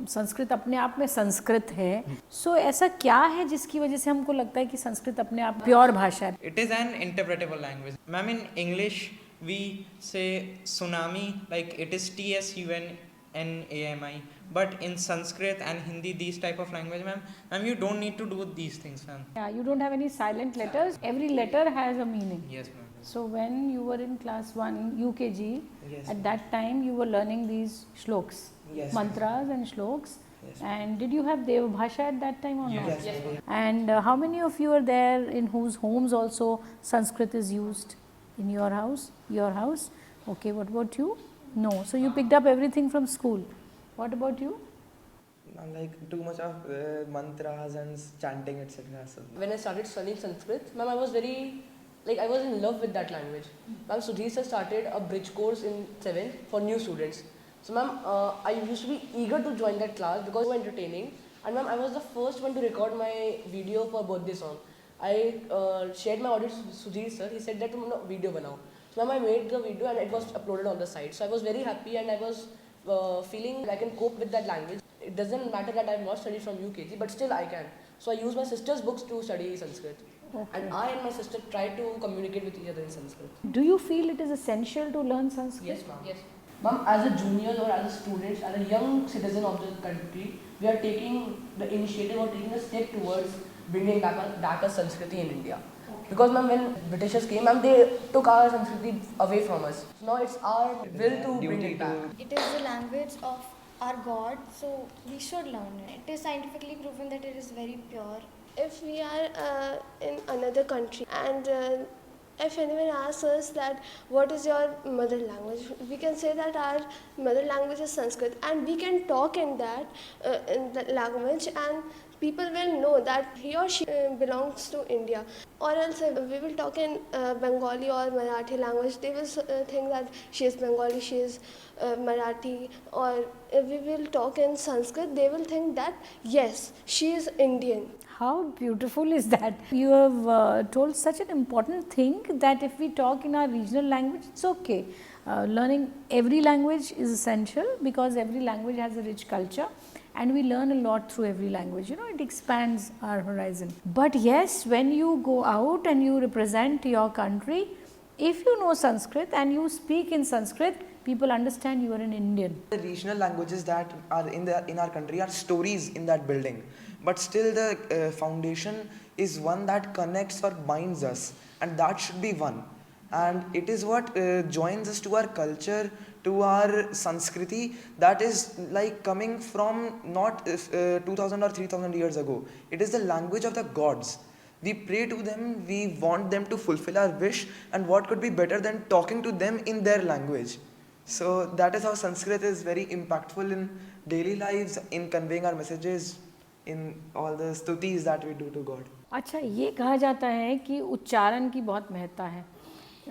संस्कृत अपने आप में संस्कृत है, सो ऐसा क्या है जिसकी वजह से हमको लगता है कि संस्कृत अपने आप प्योर भाषा है? It is an interpretable language. Ma'am, in English we say tsunami, like it is TSUNNAMI. But in Sanskrit and Hindi, these type of language, ma'am, you don't need to do these things, ma'am. Yeah, you don't have any silent letters. Every letter has a meaning. Yes, ma'am. So when you were in class 1 UKG, Yes, at that time you were learning these shloks, Yes, mantras and shloks. Yes. And did you have Deva Bhasha at that time or not? Yes, ma'am. And how many of you are there in whose homes also Sanskrit is used? In your house? Your house? Okay, what about you? No. So you picked up everything from school. What about you? Like too much of mantras and chanting, etc. So When I started studying Sanskrit, ma'am, I was I was in love with that language. Ma'am, Sudhir sir started a bridge course in 7th for new students. So ma'am, I used to be eager to join that class because it was entertaining. And ma'am, I was the first one to record my video for birthday song. I shared my audio to Sudhir sir. He said that तुम ना video बनाओ. So ma'am, I made the video and it was uploaded on the site. So I was very happy and I was feeling I can cope with that language. It doesn't matter that I have not studied from UKG, but still I can. So I use my sister's books to study Sanskrit. Okay. And I and my sister try to communicate with each other in Sanskrit. Do you feel it is essential to learn Sanskrit? Yes, ma'am. Yes. Ma'am, as a junior or as a student, as a young citizen of the country, we are taking the initiative or taking a step towards bringing back a Sanskriti in India. Because ma'am, when Britishers came, ma'am, they took our Sanskriti away from us. Now it's our will to bring it back. It is the language of our God, so we should learn it. It is scientifically proven that it is very pure. If we are in another country and if anyone asks us that what is your mother language, we can say that our mother language is Sanskrit and we can talk in that language and people will know that he or she belongs to India. Or else if we will talk in Bengali or Marathi language, they will think that she is Bengali, she is Marathi. Or if we will talk in Sanskrit, they will think that yes, she is Indian. How beautiful is that? You have told such an important thing that if we talk in our regional language, it's okay. Learning every language is essential because every language has a rich culture and we learn a lot through every language. You know, it expands our horizon. But yes, when you go out and you represent your country, if you know Sanskrit and you speak in Sanskrit, people understand you are an Indian. the regional languages that are in our country are stories in that building, but still the foundation is one that connects or binds us, and that should be one. And it is what joins us to our culture, to our Sanskriti, that is like coming from not 2000 or 3000 years ago. It is the language of the gods. We pray to them, we want them to fulfill our wish, and what could be better than talking to them in their language? So that is how Sanskrit is very impactful in daily lives, in conveying our messages, in all the stutis that we do to God. अच्छा, ये कहा जाता है कि उच्चारण की बहुत महत्ता है.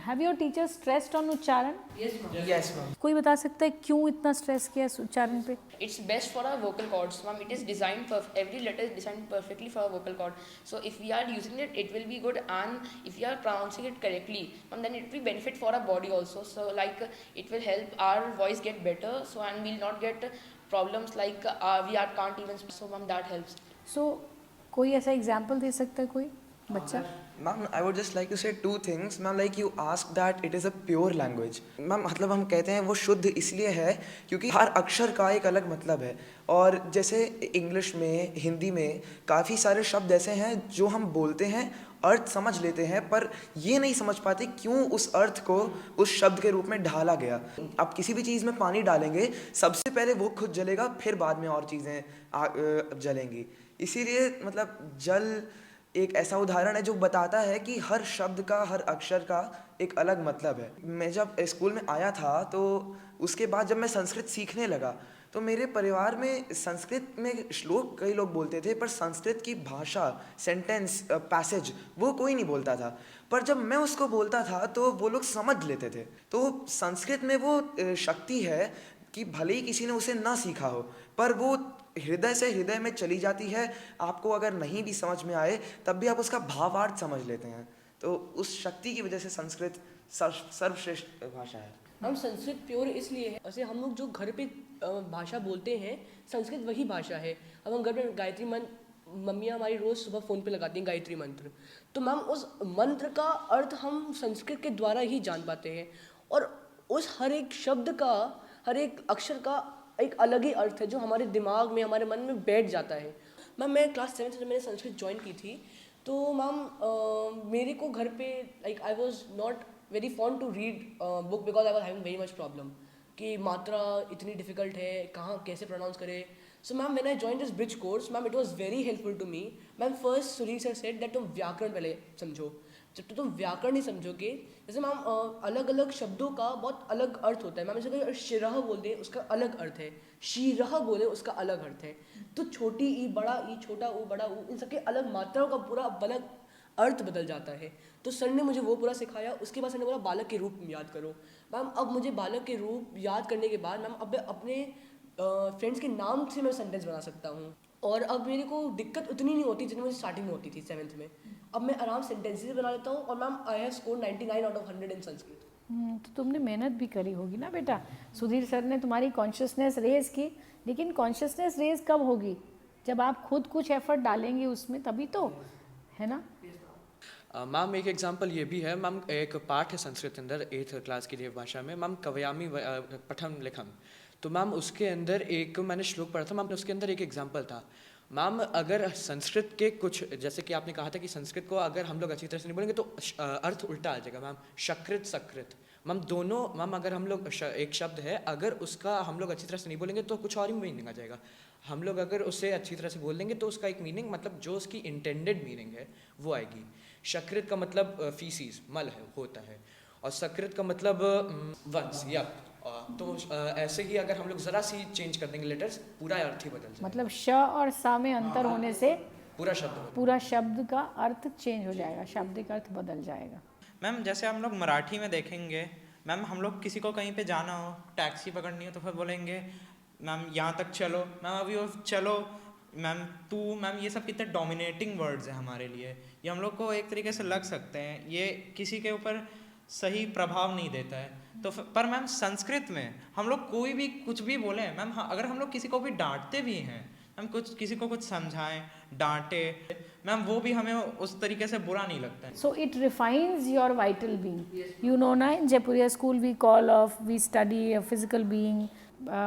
Have your teachers stressed on उच्चारण? Yes, ma'am. Yes, ma'am. कोई बता सकता है क्यों इतना स्ट्रेस किया इस उच्चारण पे? It's best for our vocal cords, ma'am. It is designed every letter is designed perfectly for our vocal cord. So if we are using it, it will be good, and if we are pronouncing it correctly, ma'am, then it will benefit for our body also. So like it will help our voice get better. So and we'll not get problems like we can't even speak. So ma'am, that helps. So कोई ऐसा example दे सकता है कोई बच्चा? Ma'am, I would just like to say two things. Ma'am, like you asked that it is a pure language. Ma'am, मतलब हम कहते हैं वो शुद्ध इसलिए है क्योंकि हर अक्षर का एक अलग मतलब है. और जैसे इंग्लिश में, हिंदी में काफ़ी सारे शब्द ऐसे हैं जो हम बोलते हैं, अर्थ समझ लेते हैं, पर ये नहीं समझ पाते क्यों उस अर्थ को उस शब्द के रूप में ढाला गया. आप किसी भी चीज़ में पानी डालेंगे, सबसे पहले वो खुद जलेगा, फिर बाद में और चीज़ें जलेंगी. इसीलिए मतलब जल एक ऐसा उदाहरण है जो बताता है कि हर शब्द का, हर अक्षर का एक अलग मतलब है. मैं जब स्कूल में आया था तो उसके बाद जब मैं संस्कृत सीखने लगा तो मेरे परिवार में संस्कृत में श्लोक कई लोग बोलते थे, पर संस्कृत की भाषा, सेंटेंस, पैसेज वो कोई नहीं बोलता था. पर जब मैं उसको बोलता था तो वो लोग समझ लेते थे. तो संस्कृत में वो शक्ति है कि भले ही किसी ने उसे ना सीखा हो, पर वो हृदय से हृदय में चली जाती है. आपको अगर नहीं भी समझ में आए तब भी आप उसका भावार्थ समझ लेते हैं. तो उस शक्ति की वजह से संस्कृत सर्वश्रेष्ठ भाषा है. हम संस्कृत प्योर इसलिए है, ऐसे हम लोग जो घर पे भाषा बोलते हैं संस्कृत वही भाषा है। अब हम घर पे गायत्री मंत्र, मम्मियाँ हमारी रोज़ सुबह फ़ोन पे लगाती हैं गायत्री मंत्र, तो मैम उस मंत्र का अर्थ हम संस्कृत के द्वारा ही जान पाते हैं, और उस हर एक शब्द का, हर एक अक्षर का एक अलग ही अर्थ है जो हमारे दिमाग में, हमारे मन में बैठ जाता है। मैम मैं क्लास 7 से जब मैंने संस्कृत ज्वाइन की थी, तो मैम मेरे को घर पे like I was not very fond to read book because I was having very much problem कि मात्रा इतनी डिफिकल्ट है, कहाँ कैसे प्रोनाउंस करे। So ma'am when I join this bridge course, ma'am it was very helpful to me. Ma'am first Sudhir sir said that तुम व्याकरण पहले समझो, जब तक तुम व्याकरण नहीं समझोगे, जैसे मैम अलग अलग शब्दों का बहुत अलग अर्थ होता है। मैम जैसे अगर शिरह बोलते उसका अलग अर्थ है, शीरह बोले उसका अलग अर्थ है। तो छोटी ई, बड़ा ई, छोटा ऊ, बड़ा ऊ, इन सबके अलग मात्राओं का पूरा अलग अर्थ बदल जाता है। तो सर ने मुझे वो पूरा सिखाया। उसके बाद सर ने बोला बालक के रूप याद करो। मैम अब मुझे बालक के रूप याद करने के बाद मैम अब मैं अपने फ्रेंड्स के नाम से मैं सेंटेंस बना सकता हूँ, और अब मेरे को दिक्कत उतनी नहीं होती जितनी मुझे स्टार्टिंग में होती थी 7th में। अब मैं आराम सेंटेंसेस बना लेता हूँ, और ma'am I have score 99 out of 100 इन संस्कृत। तो तुमने मेहनत भी करी होगी ना बेटा। सुधीर सर ने तुम्हारी कॉन्शियसनेस रेज की, लेकिन कॉन्शियसनेस रेज कब होगी? जब आप खुद कुछ एफर्ट डालेंगे उसमें, तभी तो, है ना। मैम एक एग्जांपल ये भी है मैम, एक पाठ है संस्कृत के अंदर 8th क्लास की देव भाषा में मैम, कवयामी पठन लिखम। तो मैम उसके अंदर एक मैंने श्लोक पढ़ा था मैम, उसके अंदर एक एग्जांपल था मैम। अगर संस्कृत के कुछ, जैसे कि आपने कहा था कि संस्कृत को अगर हम लोग अच्छी तरह से नहीं बोलेंगे तो अर्थ उल्टा आ जाएगा मैम। शकृत सकृत मैम, दोनों मैम, अगर हम लोग एक शब्द है, अगर उसका हम लोग अच्छी तरह से नहीं बोलेंगे तो कुछ और ही मीनिंग आ जाएगा। हम लोग अगर उसे अच्छी तरह से बोल देंगे तो उसका एक मीनिंग, मतलब जो उसकी इंटेंडेड मीनिंग है वो आएगी। शकृत का मतलब फीसिस, मल है, होता है, और सकृत का मतलब वंश या तो ऐसे ही अगर हम लोग ज़रा सी चेंज कर देंगे लेटर्स, पूरा अर्थ ही बदल जाएगा। मतलब श और सा में अंतर होने से पूरा शब्द का अर्थ चेंज हो जाएगा, शाब्दिक अर्थ बदल जाएगा। मैम जैसे हम लोग मराठी में देखेंगे मैम, हम लोग किसी को कहीं पे जाना हो, टैक्सी पकड़नी हो, तो फिर बोलेंगे मैम यहाँ तक चलो, मैम अभी वो चलो, मैम तू, मैम ये सब कितने डोमिनेटिंग वर्ड्स हैं हमारे लिए। ये हम लोग को एक तरीके से लग सकते हैं, ये किसी के ऊपर सही प्रभाव नहीं देता है। तो पर मैम संस्कृत में हम लोग कोई भी कुछ भी बोले मैम, अगर हम लोग किसी को भी डांटते भी हैं मैम, कुछ किसी को कुछ समझाएं, डांटे मैम, वो भी हमें उस तरीके से बुरा नहीं लगता है। So it refines your vital being. You know ना, in Jaipuria school we study physical being,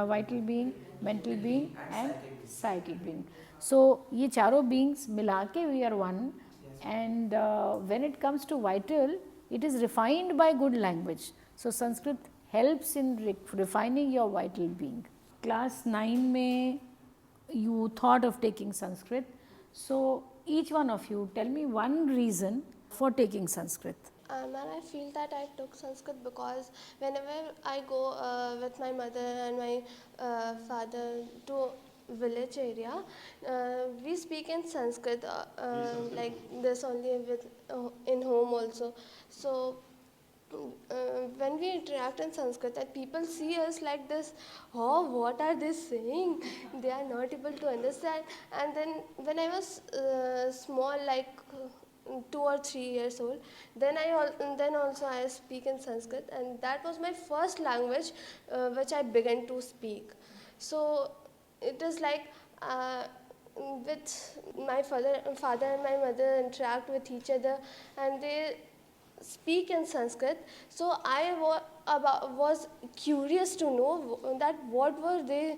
vital being, mental being and psychic being. So ये चारों बीइंग्स मिला के we are one, and when it comes to vital, it is refined by good language. So Sanskrit helps in refining your vital being. Class 9 mein you thought of taking Sanskrit. So each one of you tell me one reason for taking Sanskrit. And I feel that I took Sanskrit because whenever I go with my mother and my father to village area, we speak in Sanskrit like this only with in home also. So when we interact in Sanskrit and people see us like this, oh, what are they saying? They are not able to understand. And then when I was small, like 2 or 3 years old, then also I speak in Sanskrit, and that was my first language which I began to speak. So it is like with my father and my mother interact with each other and they speak in Sanskrit. So I was curious to know that what were they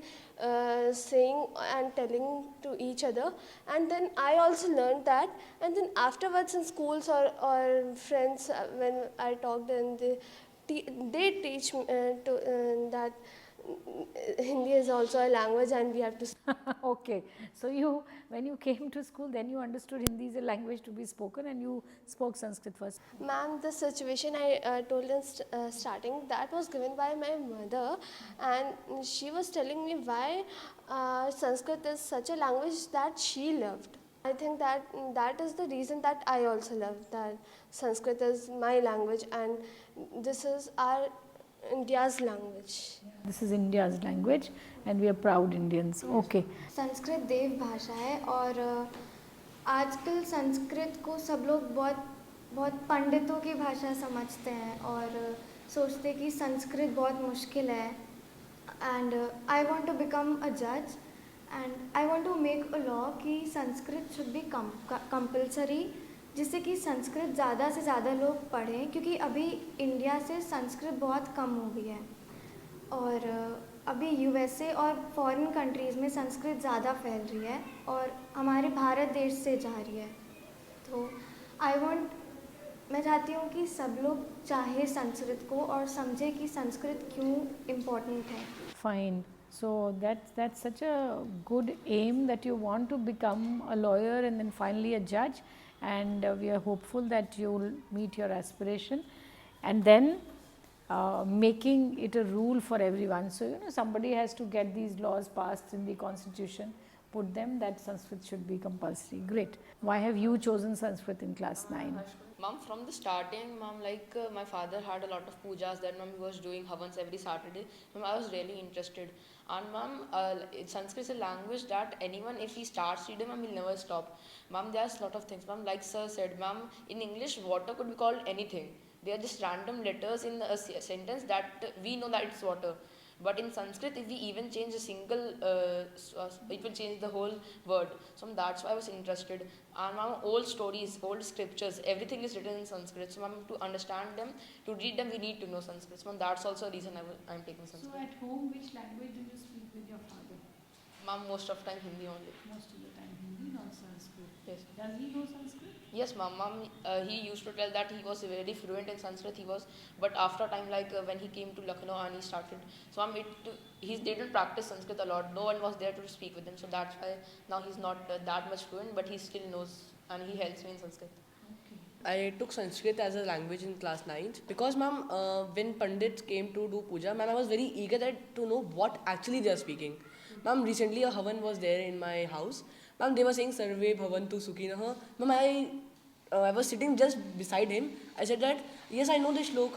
saying and telling to each other, and then I also learned that. And then afterwards in schools or friends, when I talked, and they teach me that Hindi is also a language and we have to. Okay, so when you came to school, then you understood Hindi is a language to be spoken, and you spoke Sanskrit first. Ma'am, the situation I told in starting, that was given by my mother, and she was telling me why Sanskrit is such a language that she loved. I think that is the reason that I also love that Sanskrit is my language, and this is our India's language. This is India's language and we are proud Indians. Okay. Sanskrit देव भाषा है, और आजकल संस्कृत को सब लोग बहुत पंडितों की भाषा समझते हैं, और सोचते कि संस्कृत बहुत मुश्किल है and I want to become a जज and I want to make a law कि संस्कृत शुड बी कंपलसरी, जिससे कि संस्कृत ज़्यादा से ज़्यादा लोग पढ़ें, क्योंकि अभी इंडिया से संस्कृत बहुत कम हो गई है और अभी यूएसए और फॉरेन कंट्रीज़ में संस्कृत ज़्यादा फैल रही है और हमारे भारत देश से जा रही है। तो मैं चाहती हूँ कि सब लोग चाहे संस्कृत को और समझे कि संस्कृत क्यों इम्पोर्टेंट है। Fine. So that's such a good aim that you want to become a lawyer and then finally a judge, and we are hopeful that you will meet your aspiration, and then making it a rule for everyone. So somebody has to get these laws passed in the constitution, put them that Sanskrit should be compulsory. Great. Why have you chosen Sanskrit in class 9? Ma'am, from the starting, ma'am, my father had a lot of pujas that ma'am was doing havans every Saturday. Ma'am, I was really interested. And ma'am, Sanskrit is a language that anyone, if he starts reading, ma'am, he'll never stop. Ma'am, there's a lot of things. Ma'am, like sir said, ma'am, in English, water could be called anything. They are just random letters in a sentence that we know that it's water. But in Sanskrit, if we even change a single, it will change the whole word. So that's why I was interested. And ma'am, old stories, old scriptures, everything is written in Sanskrit. So ma'am, to understand them, to read them, we need to know Sanskrit. So ma'am, that's also a reason I'm taking Sanskrit. So at home, which language do you speak with your father? Ma'am, most of time Hindi only. Most of the time Hindi, not Sanskrit. Yes. Does he know Sanskrit? Yes, ma'am. He used to tell that he was very fluent in Sanskrit. But after time, when he came to Lucknow and he started, so ma'am, he didn't practice Sanskrit a lot. No one was there to speak with him. So that's why now he's not that much fluent, but he still knows and he helps me in Sanskrit. I took Sanskrit as a language in class 9th because ma'am, when Pandits came to do puja, ma'am, I was very eager to know what actually they are speaking. Ma'am, recently a havan was there in my house. Ma'am, they were saying Sarve Bhavantu Sukhinah. Ma'am, I was sitting just beside him. I said that, yes, I know this shlok.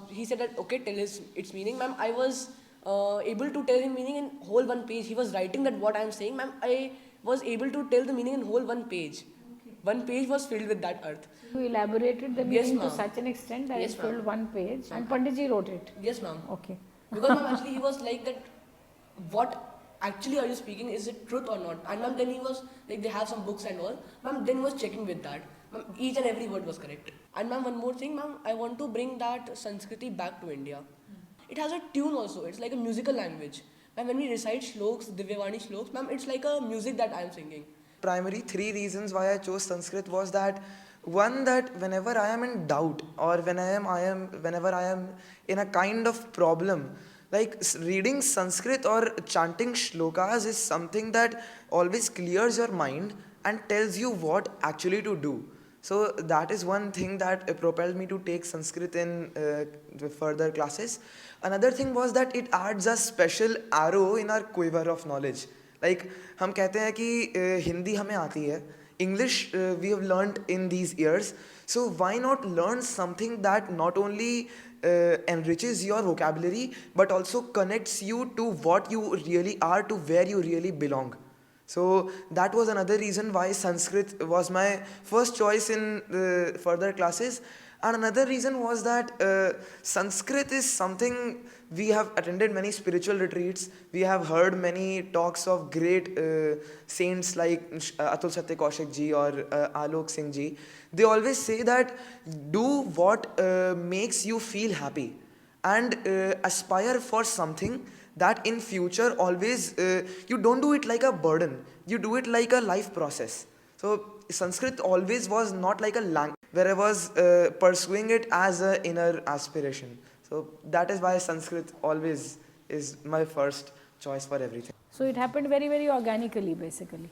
He said that, okay, tell us its meaning. Ma'am, I was able to tell him meaning in whole one page. He was writing that what I am saying. Ma'am, I was able to tell the meaning in whole one page. Okay. One page was filled with that earth. You elaborated the Yes, meaning to ma'am. such an extent that Yes, it filled ma'am. one page and Panditji wrote it. Yes, ma'am. Okay. Because ma'am, actually he was like that, what actually are you speaking, is it truth or not? And ma'am, then he was like, they have some books and all. Ma'am, then he was checking with that. Ma'am, each and every word was correct. And ma'am, one more thing, ma'am, I want to bring that Sanskriti back to India. It has a tune also, it's like a musical language. Ma'am, when we recite shloks, Divyavani shloks, ma'am, it's like a music that I am singing. Primary 3 reasons why I chose Sanskrit was that one, that whenever I am in doubt or whenever I am in a kind of problem, like reading Sanskrit or chanting shlokas is something that always clears your mind and tells you what actually to do. So that is one thing that propelled me to take Sanskrit in further classes. Another thing was that it adds a special arrow in our quiver of knowledge. Like हम कहते हैं कि हिंदी हमें आती है, English we have learned in these years, so why not learn something that not only enriches your vocabulary but also connects you to what you really are, to where you really belong. So that was another reason why Sanskrit was my first choice in further classes. And another reason was that Sanskrit is something, we have attended many spiritual retreats, we have heard many talks of great saints like Atul Satya Kaushik ji or Alok Singh ji. They always say that do what makes you feel happy and aspire for something that in future always, you don't do it like a burden, you do it like a life process. So Sanskrit always was not like a language where I was pursuing it as an inner aspiration. So that is why Sanskrit always is my first choice for everything. So it happened very, very organically basically.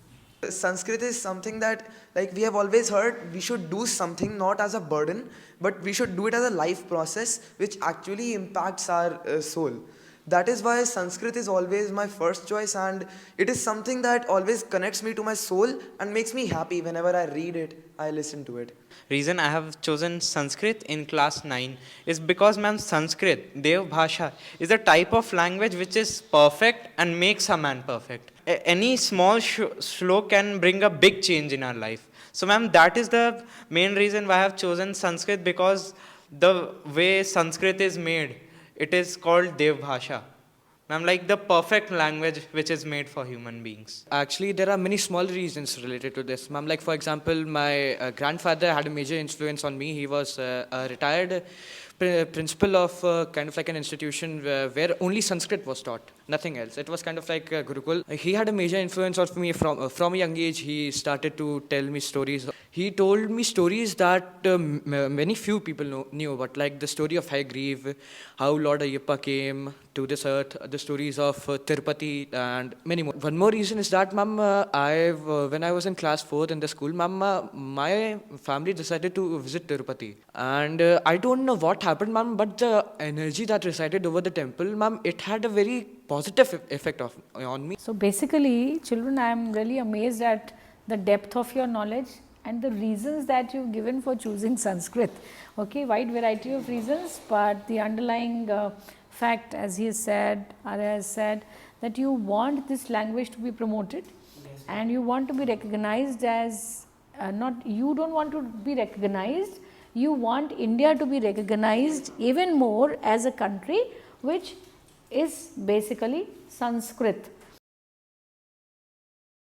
Sanskrit is something that, like we have always heard, we should do something not as a burden, but we should do it as a life process which actually impacts our soul. That is why Sanskrit is always my first choice, and it is something that always connects me to my soul and makes me happy whenever I read it, I listen to it. Reason I have chosen Sanskrit in class 9 is because, ma'am, Sanskrit, Dev Bhasha, is a type of language which is perfect and makes a man perfect. Any small shlok can bring a big change in our life. So, ma'am, that is the main reason why I have chosen Sanskrit, because The way Sanskrit is made, it is called Dev Bhasha. Ma'am, like the perfect language which is made for human beings. Actually, there are many small reasons related to this, ma'am. Like, for example, my grandfather had a major influence on me. He was a retired principal of kind of like an institution where only Sanskrit was taught, nothing else. It was kind of like Gurukul. He had a major influence on me from a young age. He started to tell me stories. He told me stories that many few people knew about, like the story of Hayagreev, how Lord Ayyappa came to this earth, the stories of Tirupati, and many more. One more reason is that, ma'am, when I was in class 4th in the school, ma'am, my family decided to visit Tirupati. And I don't know what happened, ma'am, but the energy that resided over the temple, ma'am, it had a very positive effect on me. So basically, children, I am really amazed at the depth of your knowledge and the reasons that you've given for choosing Sanskrit. Okay, wide variety of reasons, but the underlying fact, as he has said, Arya has said, that you want this language to be promoted, and you want to be recognized as you don't want to be recognized, you want India to be recognized even more as a country which is basically Sanskrit.